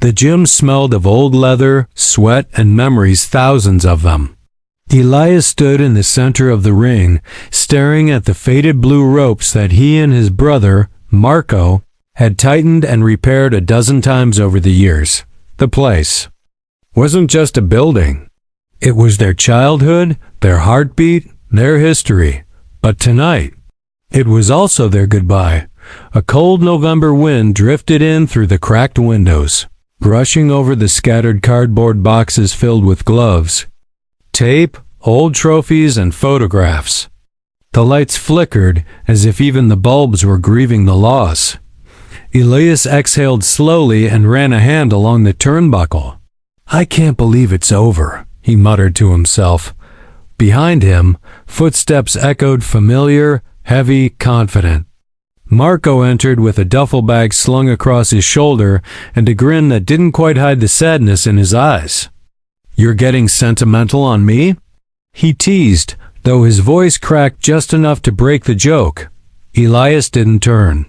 The gym smelled of old leather, sweat, and memories, thousands of them. Elias stood in the center of the ring, staring at the faded blue ropes that he and his brother, Marco, had tightened and repaired a dozen times over the years. The place wasn't just a building. It was their childhood, their heartbeat, their history. But tonight, it was also their goodbye. A cold November wind drifted in through the cracked windows, brushing over the scattered cardboard boxes filled with gloves, tape, old trophies, and photographs. The lights flickered as if even the bulbs were grieving the loss. Elias exhaled slowly and ran a hand along the turnbuckle. "I can't believe it's over," he muttered to himself. Behind him, footsteps echoed, familiar, heavy, confident. Marco entered with a duffel bag slung across his shoulder and a grin that didn't quite hide the sadness in his eyes. "You're getting sentimental on me?" he teased, though his voice cracked just enough to break the joke. Elias didn't turn.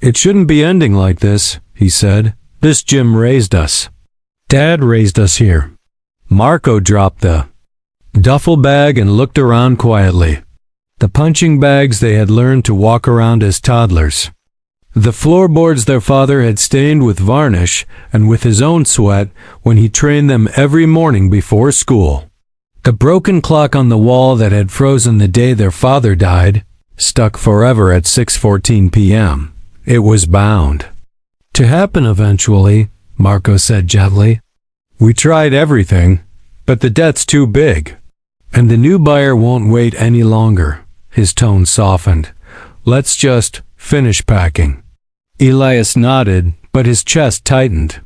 "It shouldn't be ending like this," he said. "This gym raised us. Dad raised us here." Marco dropped the duffel bag and looked around quietly. The punching bags they had learned to walk around as toddlers. The floorboards their father had stained with varnish and with his own sweat when he trained them every morning before school. The broken clock on the wall that had frozen the day their father died, stuck forever at 6:14 p.m. It was bound to happen eventually, Marco said gently. "We tried everything, but the debt's too big. And the new buyer won't wait any longer." His tone softened. "Let's just finish packing." Elias nodded, but his chest tightened.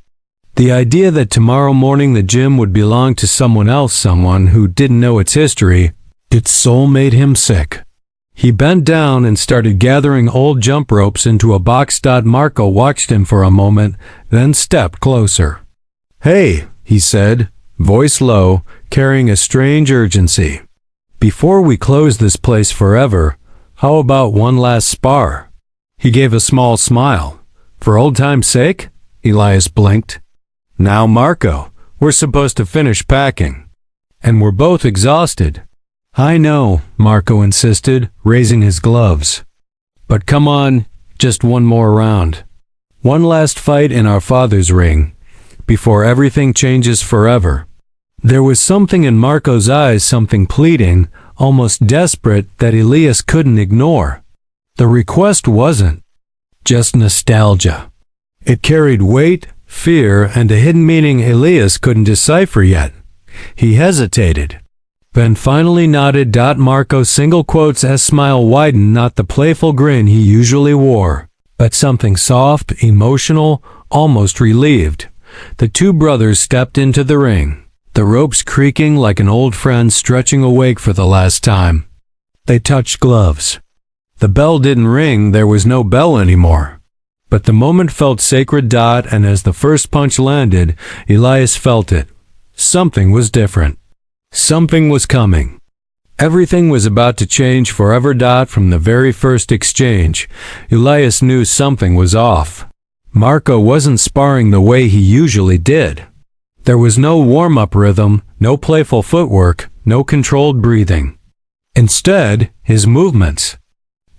The idea that tomorrow morning the gym would belong to someone else, someone who didn't know its history, its soul, made him sick. He bent down and started gathering old jump ropes into a box. Marco watched him for a moment, then stepped closer. "Hey," he said, voice low, carrying a strange urgency. "Before we close this place forever, how about one last spar?" He gave a small smile. "For old time's sake?" Elias blinked. "Now, Marco, we're supposed to finish packing. And we're both exhausted." "I know," Marco insisted, raising his gloves. "But come on, just one more round. One last fight in our father's ring, before everything changes forever." There was something in Marco's eyes, something pleading, almost desperate, that Elias couldn't ignore. The request wasn't just nostalgia. It carried weight, fear, and a hidden meaning Elias couldn't decipher yet. He hesitated, then finally nodded. Marco's single quotes as smile widened, not the playful grin he usually wore, but something soft, emotional, almost relieved. The two brothers stepped into the ring, the ropes creaking like an old friend stretching awake for the last time. They touched gloves. The bell didn't ring, there was no bell anymore. But the moment felt sacred. And as the first punch landed, Elias felt it. Something was different. Something was coming. Everything was about to change forever. From the very first exchange, Elias knew something was off. Marco wasn't sparring the way he usually did. There was no warm-up rhythm, no playful footwork, no controlled breathing. Instead, his movements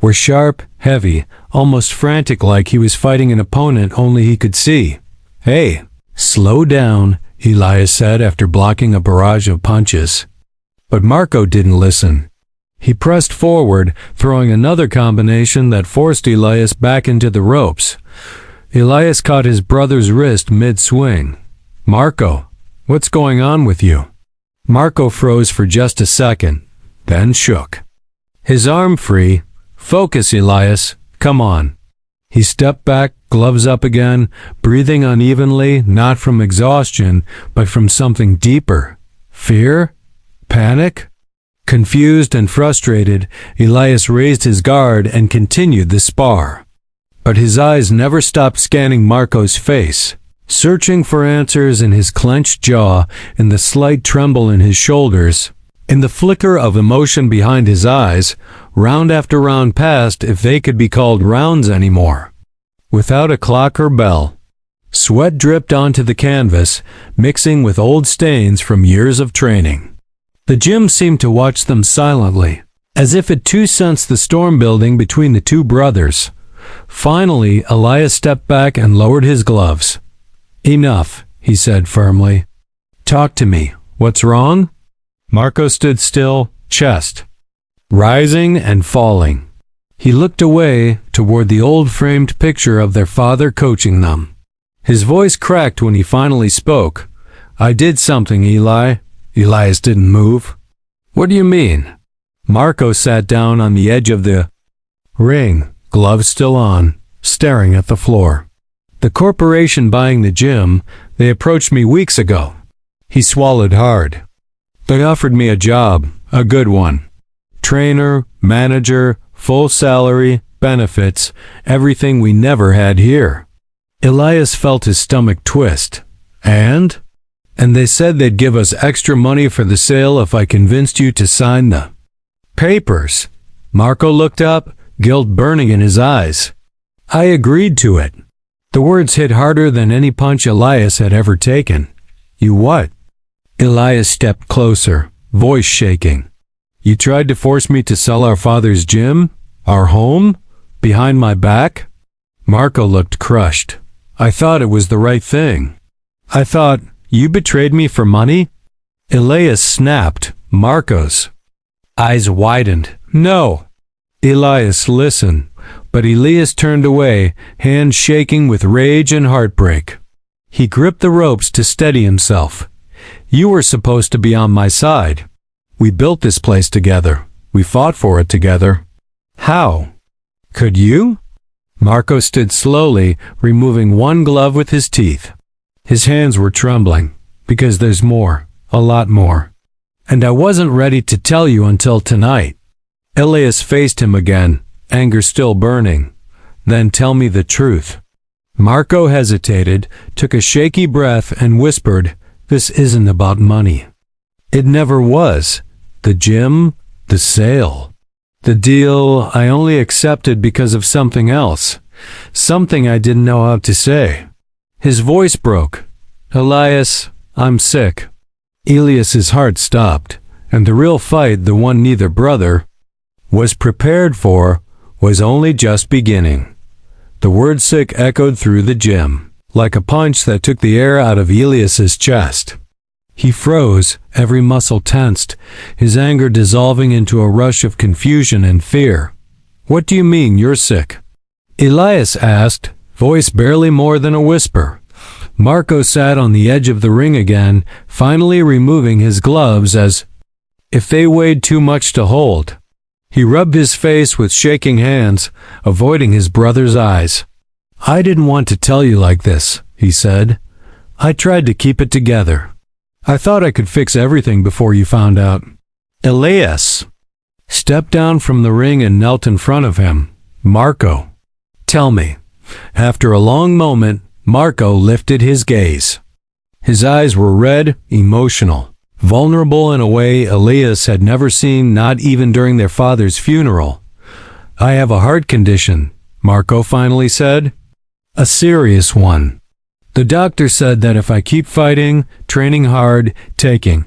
were sharp, heavy, almost frantic, like he was fighting an opponent only he could see. "Hey, slow down," Elias said after blocking a barrage of punches. But Marco didn't listen. He pressed forward, throwing another combination that forced Elias back into the ropes. Elias caught his brother's wrist mid-swing. "Marco, what's going on with you?" Marco froze for just a second, then shook. His arm free. "Focus, Elias. Come on." He stepped back, gloves up again, breathing unevenly, not from exhaustion, but from something deeper. Fear? Panic? Confused and frustrated, Elias raised his guard and continued the spar. But his eyes never stopped scanning Marco's face, searching for answers in his clenched jaw, in the slight tremble in his shoulders, in the flicker of emotion behind his eyes. Round after round passed, if they could be called rounds anymore, without a clock or bell. Sweat dripped onto the canvas, mixing with old stains from years of training. The gym seemed to watch them silently, as if it too sensed the storm building between the two brothers. Finally, Elias stepped back and lowered his gloves. "Enough," he said firmly. "Talk to me. What's wrong?" Marco stood still, chest rising and falling. He looked away toward the old framed picture of their father coaching them. His voice cracked when he finally spoke. "I did something, Eli." Elias didn't move. "What do you mean?" Marco sat down on the edge of the ring, gloves still on, staring at the floor. "The corporation buying the gym, they approached me weeks ago." He swallowed hard. "They offered me a job, a good one. Trainer, manager, full salary, benefits, everything we never had here." Elias felt his stomach twist. And they said they'd give us extra money for the sale if I convinced you to sign the papers. Marco looked up, guilt burning in his eyes. "I agreed to it." The words hit harder than any punch Elias had ever taken. "You what?" Elias stepped closer, voice shaking. "You tried to force me to sell our father's gym? Our home? Behind my back?" Marco looked crushed. "I thought it was the right thing. I thought you betrayed me for money?" Elias snapped. Marco's eyes widened. "No." Elias listened, but Elias turned away, hands shaking with rage and heartbreak. He gripped the ropes to steady himself. "You were supposed to be on my side. We built this place together. We fought for it together. How could you?" Marco stood slowly, removing one glove with his teeth. His hands were trembling, "Because there's more, a lot more. And I wasn't ready to tell you until tonight." Elias faced him again, anger still burning. "Then tell me the truth." Marco hesitated, took a shaky breath, and whispered, "This isn't about money. It never was. The gym, the sale. The deal I only accepted because of something else. Something I didn't know how to say." His voice broke. "Elias, I'm sick." Elias's heart stopped, and the real fight, the one neither brother was prepared for, was only just beginning. The word sick echoed through the gym, like a punch that took the air out of Elias's chest. He froze, every muscle tensed, his anger dissolving into a rush of confusion and fear. "What do you mean you're sick?" Elias asked, voice barely more than a whisper. Marco sat on the edge of the ring again, finally removing his gloves as if they weighed too much to hold. He rubbed his face with shaking hands, avoiding his brother's eyes. "I didn't want to tell you like this," he said. "I tried to keep it together. I thought I could fix everything before you found out." Elias stepped down from the ring and knelt in front of him. "Marco, tell me." After a long moment, Marco lifted his gaze. His eyes were red, emotional, vulnerable in a way Elias had never seen, not even during their father's funeral. "I have a heart condition," Marco finally said. "A serious one. The doctor said that if I keep fighting, training hard, taking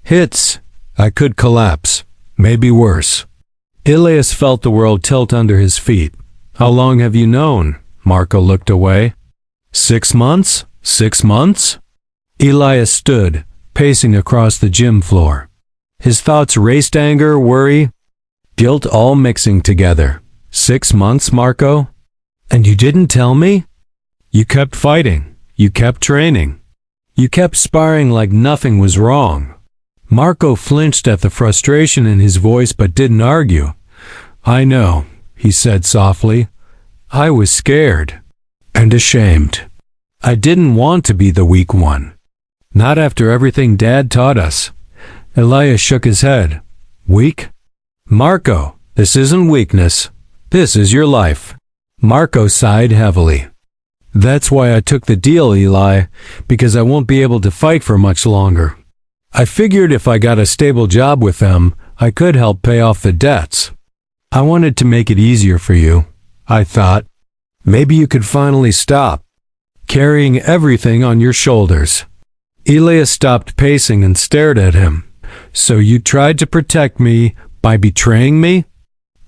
hits, I could collapse, maybe worse." Elias felt the world tilt under his feet. "How long have you known?" Marco looked away. 6 months? 6 months? Elias stood, pacing across the gym floor. His thoughts raced, anger, worry, guilt all mixing together. 6 months, Marco? And you didn't tell me? You kept fighting. You kept training. You kept sparring like nothing was wrong. Marco flinched at the frustration in his voice but didn't argue. "I know," he said softly. "I was scared and ashamed. I didn't want to be the weak one. Not after everything Dad taught us." Elias shook his head. "Weak? Marco, this isn't weakness. This is your life." Marco sighed heavily. "That's why I took the deal, Eli, because I won't be able to fight for much longer. I figured if I got a stable job with them, I could help pay off the debts. I wanted to make it easier for you. I thought, maybe you could finally stop." carrying everything on your shoulders. Elias stopped pacing and stared at him. So you tried to protect me by betraying me?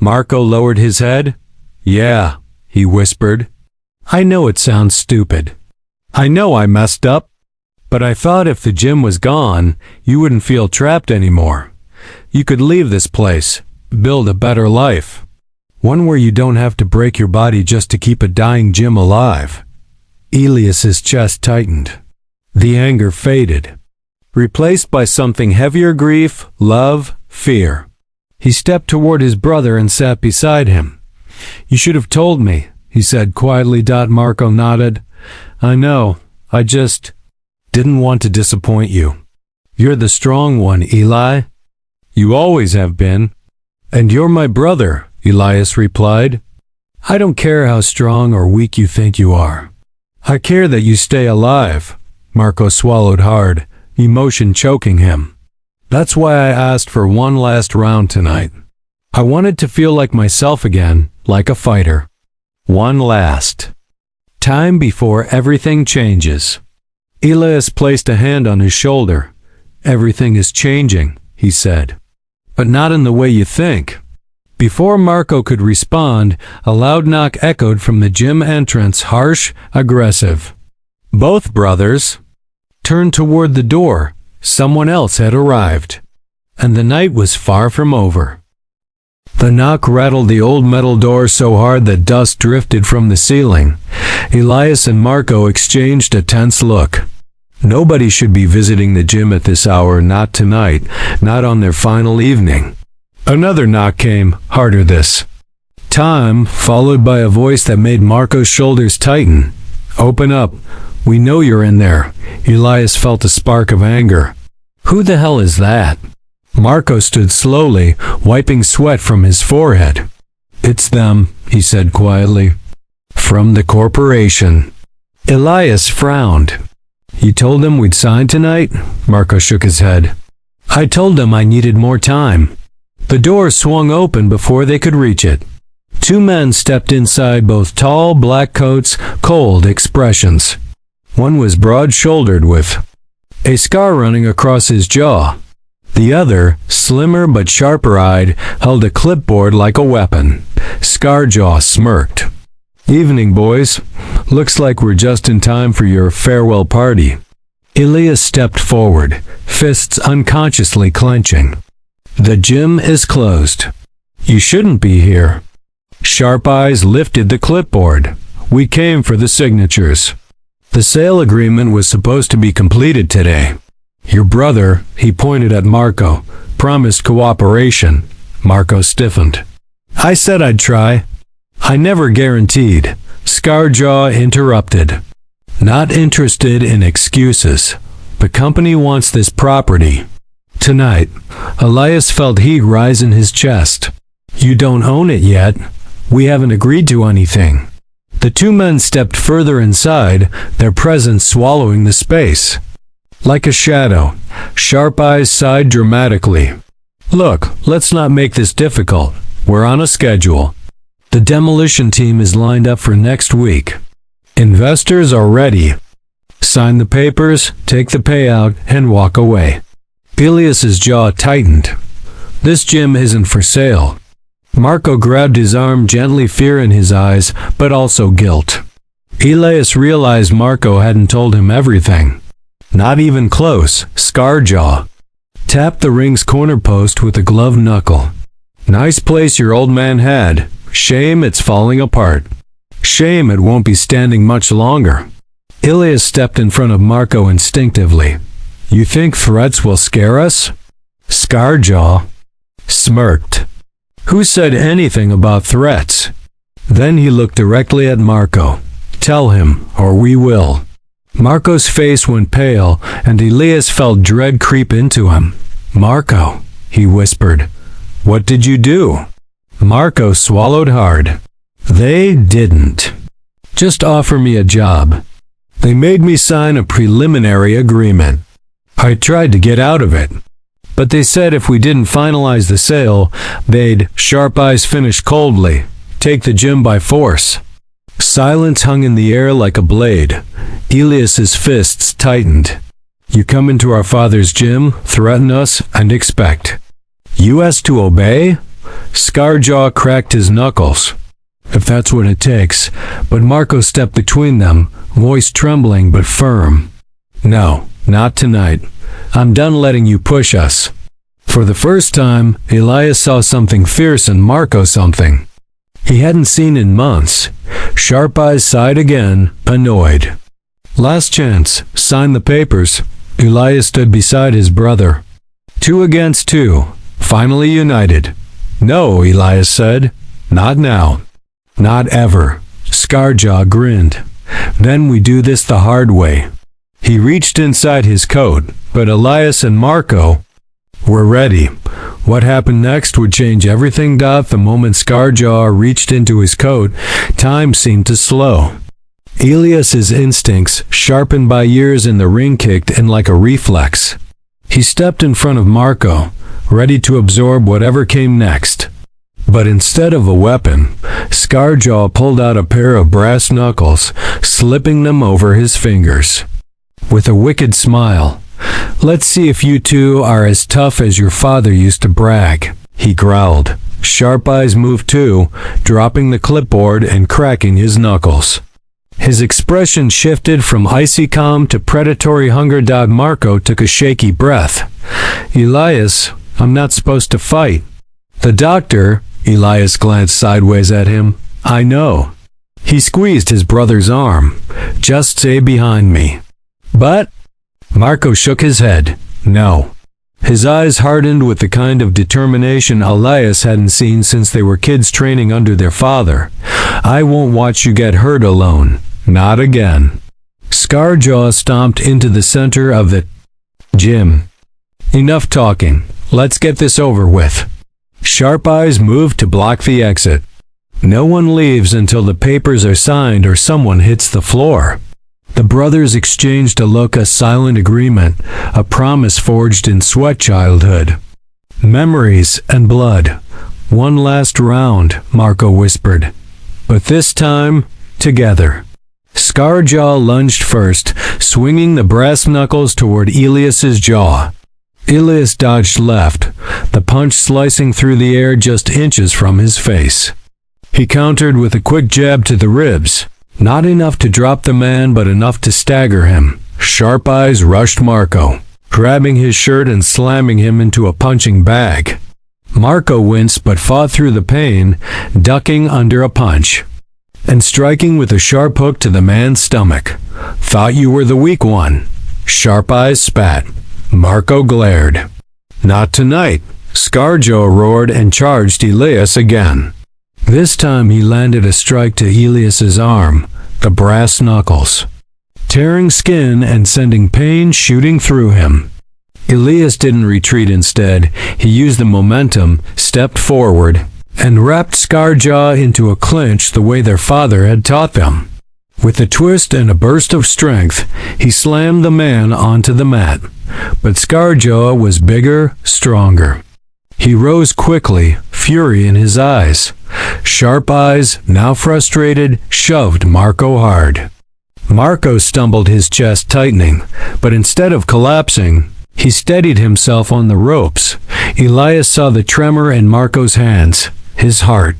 Marco lowered his head. Yeah, he whispered. I know it sounds stupid. I know I messed up. But I thought if the gym was gone, you wouldn't feel trapped anymore. You could leave this place, build a better life. One where you don't have to break your body just to keep a dying gym alive. Elias's chest tightened. The anger faded, replaced by something heavier: grief, love, fear. He stepped toward his brother and sat beside him. You should have told me, he said quietly. Marco nodded. I know, I just didn't want to disappoint you. You're the strong one, Eli. You always have been. And you're my brother, Elias replied. I don't care how strong or weak you think you are. I care that you stay alive. Marco swallowed hard, emotion choking him. That's why I asked for one last round tonight. I wanted to feel like myself again, like a fighter. One last time before everything changes. Elias placed a hand on his shoulder. Everything is changing, he said. But not in the way you think. Before Marco could respond, a loud knock echoed from the gym entrance, harsh, aggressive. Both brothers turned toward the door. Someone else had arrived. And the night was far from over. The knock rattled the old metal door so hard that dust drifted from the ceiling. Elias and Marco exchanged a tense look. Nobody should be visiting the gym at this hour, not tonight, not on their final evening. Another knock came, harder this time, followed by a voice that made Marco's shoulders tighten. Open up. We know you're in there. Elias felt a spark of anger. Who the hell is that? Marco stood slowly, wiping sweat from his forehead. It's them, he said quietly. From the corporation. Elias frowned. You told them we'd sign tonight? Marco shook his head. I told them I needed more time. The door swung open before they could reach it. Two men stepped inside, both tall, black coats, cold expressions. One was broad-shouldered with a scar running across his jaw. The other, slimmer but sharper-eyed, held a clipboard like a weapon. Scarjaw smirked. Evening, boys. Looks like we're just in time for your farewell party. Elias stepped forward, fists unconsciously clenching. The gym is closed. You shouldn't be here. Sharp Eyes lifted the clipboard. We came for the signatures. The sale agreement was supposed to be completed today. Your brother, he pointed at Marco, promised cooperation. Marco stiffened. I said I'd try. I never guaranteed. Scarjaw interrupted. Not interested in excuses. The company wants this property. Tonight, Elias felt heat rise in his chest. You don't own it yet. We haven't agreed to anything. The two men stepped further inside, their presence swallowing the space. Like a shadow, Sharp Eyes sighed dramatically. Look, let's not make this difficult. We're on a schedule. The demolition team is lined up for next week. Investors are ready. Sign the papers, take the payout, and walk away. Elias's jaw tightened. This gym isn't for sale. Marco grabbed his arm gently, fear in his eyes, but also guilt. Elias realized Marco hadn't told him everything. Not even close. Scarjaw tapped the ring's corner post with a gloved knuckle. Nice place your old man had. Shame it's falling apart. Shame it won't be standing much longer. Elias stepped in front of Marco instinctively. You think threats will scare us? Scarjaw smirked. Who said anything about threats? Then he looked directly at Marco. Tell him, or we will. Marco's face went pale, and Elias felt dread creep into him. Marco, he whispered. What did you do? Marco swallowed hard. They didn't. Just offer me a job. They made me sign a preliminary agreement. I tried to get out of it. But they said if we didn't finalize the sale, they'd, Sharp Eyes finished coldly, take the gym by force. Silence hung in the air like a blade. Elias's fists tightened. You come into our father's gym, threaten us, and expect us to obey? Scarjaw cracked his knuckles. If that's what it takes, but Marco stepped between them, voice trembling but firm. No, not tonight. I'm done letting you push us. For the first time, Elias saw something fierce in Marco, something he hadn't seen in months. Sharp Eyes sighed again, annoyed. Last chance, sign the papers. Elias stood beside his brother. 2 against 2, finally united. No, Elias said. Not now. Not ever. Scarjaw grinned. Then we do this the hard way. He reached inside his coat, but Elias and Marco were ready. What happened next would change everything. The moment Scarjaw reached into his coat, time seemed to slow. Elias's instincts, sharpened by years in the ring, kicked in like a reflex. He stepped in front of Marco, ready to absorb whatever came next. But instead of a weapon, Scarjaw pulled out a pair of brass knuckles, slipping them over his fingers. With a wicked smile, "Let's see if you two are as tough as your father used to brag," he growled. Sharp Eyes moved too, dropping the clipboard and cracking his knuckles. His expression shifted from icy calm to predatory hunger. Marco took a shaky breath. "Elias, I'm not supposed to fight." "The doctor," Elias glanced sideways at him. "I know." He squeezed his brother's arm. "Just stay behind me." "But..." Marco shook his head. "No." His eyes hardened with the kind of determination Elias hadn't seen since they were kids training under their father. "I won't watch you get hurt alone. Not again." Scarjaw stomped into the center of the gym. "Enough talking. Let's get this over with." Sharp Eyes moved to block the exit. "No one leaves until the papers are signed or someone hits the floor." The brothers exchanged a look, a silent agreement, a promise forged in sweat childhood. "Memories and blood. One last round," Marco whispered. "But this time, together." Scarjaw lunged first, swinging the brass knuckles toward Elias's jaw. Elias dodged left, the punch slicing through the air just inches from his face. He countered with a quick jab to the ribs. Not enough to drop the man, but enough to stagger him. Sharp Eyes rushed Marco, grabbing his shirt and slamming him into a punching bag. Marco winced but fought through the pain, ducking under a punch and striking with a sharp hook to the man's stomach. "Thought you were the weak one." Sharp Eyes spat. Marco glared. "Not tonight." Scarjaw roared and charged Elias again. This time he landed a strike to Elias's arm, the brass knuckles, tearing skin and sending pain shooting through him. Elias didn't retreat. Instead, he used the momentum, stepped forward, and wrapped Scarjaw into a clinch the way their father had taught them. With a twist and a burst of strength, he slammed the man onto the mat. But Scarjaw was bigger, stronger. He rose quickly, fury in his eyes. Sharp Eyes, now frustrated, shoved Marco hard. Marco stumbled, his chest tightening, but instead of collapsing, he steadied himself on the ropes. Elias saw the tremor in Marco's hands, his heart.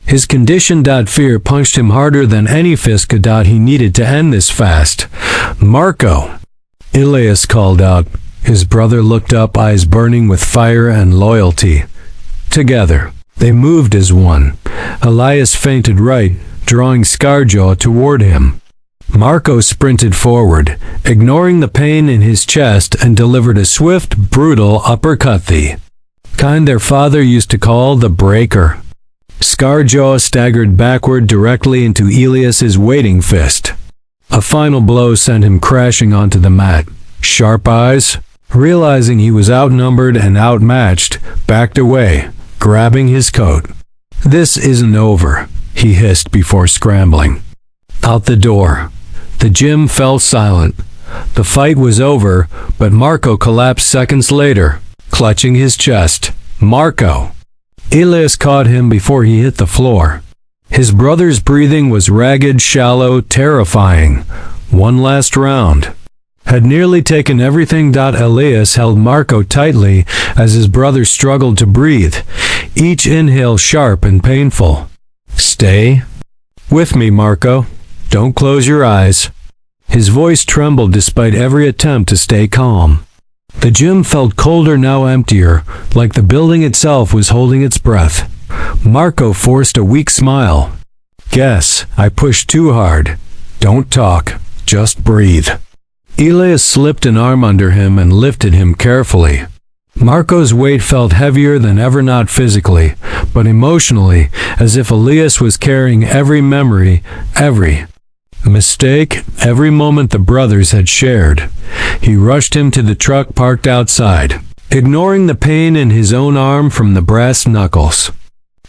His conditioned fear punched him harder than any fist could. He needed to end this fast. "Marco!" Elias called out. His brother looked up, eyes burning with fire and loyalty. Together, they moved as one. Elias feinted right, drawing Scarjaw toward him. Marco sprinted forward, ignoring the pain in his chest, and delivered a swift, brutal uppercut, the kind their father used to call the breaker. Scarjaw staggered backward directly into Elias's waiting fist. A final blow sent him crashing onto the mat. Sharp Eyes, realizing he was outnumbered and outmatched, backed away, grabbing his coat. "This isn't over," he hissed before scrambling out the door. The gym fell silent. The fight was over, but Marco collapsed seconds later, clutching his chest. "Marco!" Elias caught him before he hit the floor. His brother's breathing was ragged, shallow, terrifying. One last round had nearly taken everything. Elias held Marco tightly as his brother struggled to breathe, each inhale sharp and painful. "Stay with me, Marco. Don't close your eyes." His voice trembled despite every attempt to stay calm. The gym felt colder, now emptier, like the building itself was holding its breath. Marco forced a weak smile. "Guess I pushed too hard. Don't talk, just breathe." Elias slipped an arm under him and lifted him carefully. Marco's weight felt heavier than ever, not physically, but emotionally, as if Elias was carrying every memory, every mistake, every moment the brothers had shared. He rushed him to the truck parked outside, ignoring the pain in his own arm from the brass knuckles.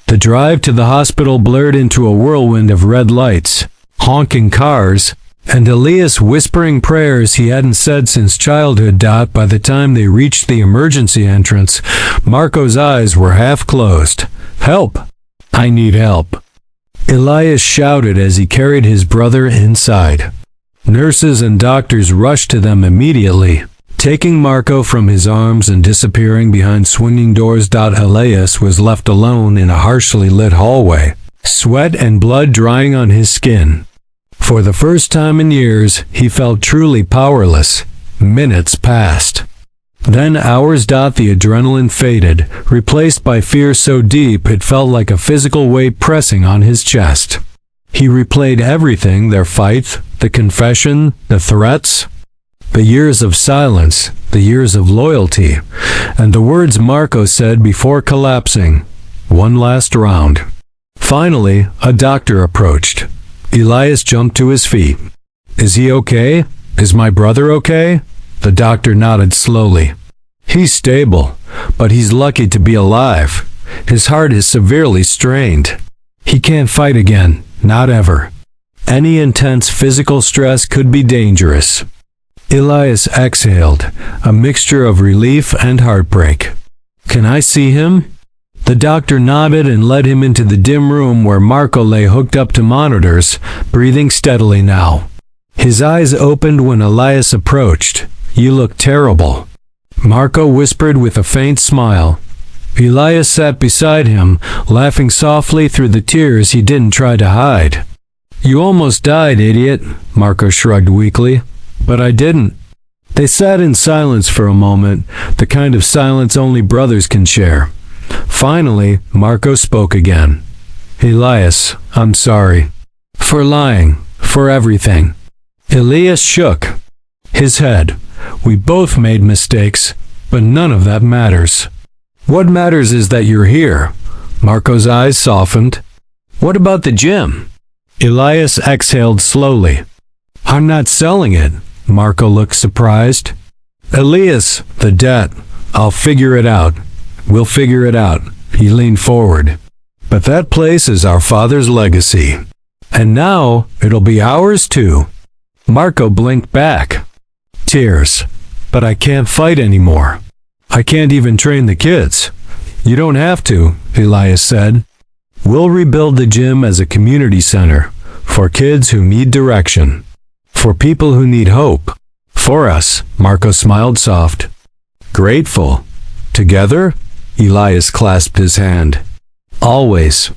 The drive to the hospital blurred into a whirlwind of red lights, honking cars, and Elias whispering prayers he hadn't said since childhood. By the time they reached the emergency entrance, Marco's eyes were half closed. "Help! I need help!" Elias shouted as he carried his brother inside. Nurses and doctors rushed to them immediately, taking Marco from his arms and disappearing behind swinging doors. Elias was left alone in a harshly lit hallway, sweat and blood drying on his skin. For the first time in years, he felt truly powerless. Minutes passed. Then hours. The adrenaline faded, replaced by fear so deep it felt like a physical weight pressing on his chest. He replayed everything: their fight, the confession, the threats, the years of silence, the years of loyalty, and the words Marco said before collapsing. One last round. Finally, a doctor approached. Elias jumped to his feet. "Is he okay? Is my brother okay?" The doctor nodded slowly. "He's stable, but he's lucky to be alive. His heart is severely strained. He can't fight again, not ever. Any intense physical stress could be dangerous." Elias exhaled, a mixture of relief and heartbreak. "Can I see him?" The doctor nodded and led him into the dim room where Marco lay hooked up to monitors, breathing steadily now. His eyes opened when Elias approached. "You look terrible," Marco whispered with a faint smile. Elias sat beside him, laughing softly through the tears he didn't try to hide. "You almost died, idiot," Marco shrugged weakly. "But I didn't." They sat in silence for a moment, the kind of silence only brothers can share. Finally, Marco spoke again. "Elias, I'm sorry. For lying, for everything." Elias shook his head. "We both made mistakes, but none of that matters. What matters is that you're here." Marco's eyes softened. "What about the gym?" Elias exhaled slowly. "I'm not selling it." Marco looked surprised. "Elias, the debt. I'll figure it out. We'll figure it out." He leaned forward. "But that place is our father's legacy. And now it'll be ours too." Marco blinked back. Tears. "But I can't fight anymore. I can't even train the kids." "You don't have to," Elias said. "We'll rebuild the gym as a community center, for kids who need direction, for people who need hope. For us." Marco smiled soft. "Grateful. Together?" Elias clasped his hand. "Always."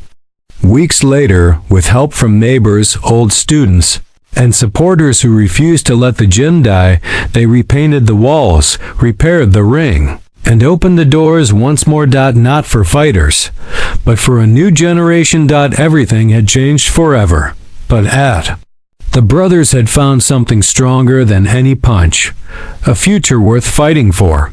Weeks later, with help from neighbors, old students, and supporters who refused to let the gym die, they repainted the walls, repaired the ring, and opened the doors once more. Not for fighters, but for a new generation. Everything had changed forever. But the brothers had found something stronger than any punch, a future worth fighting for.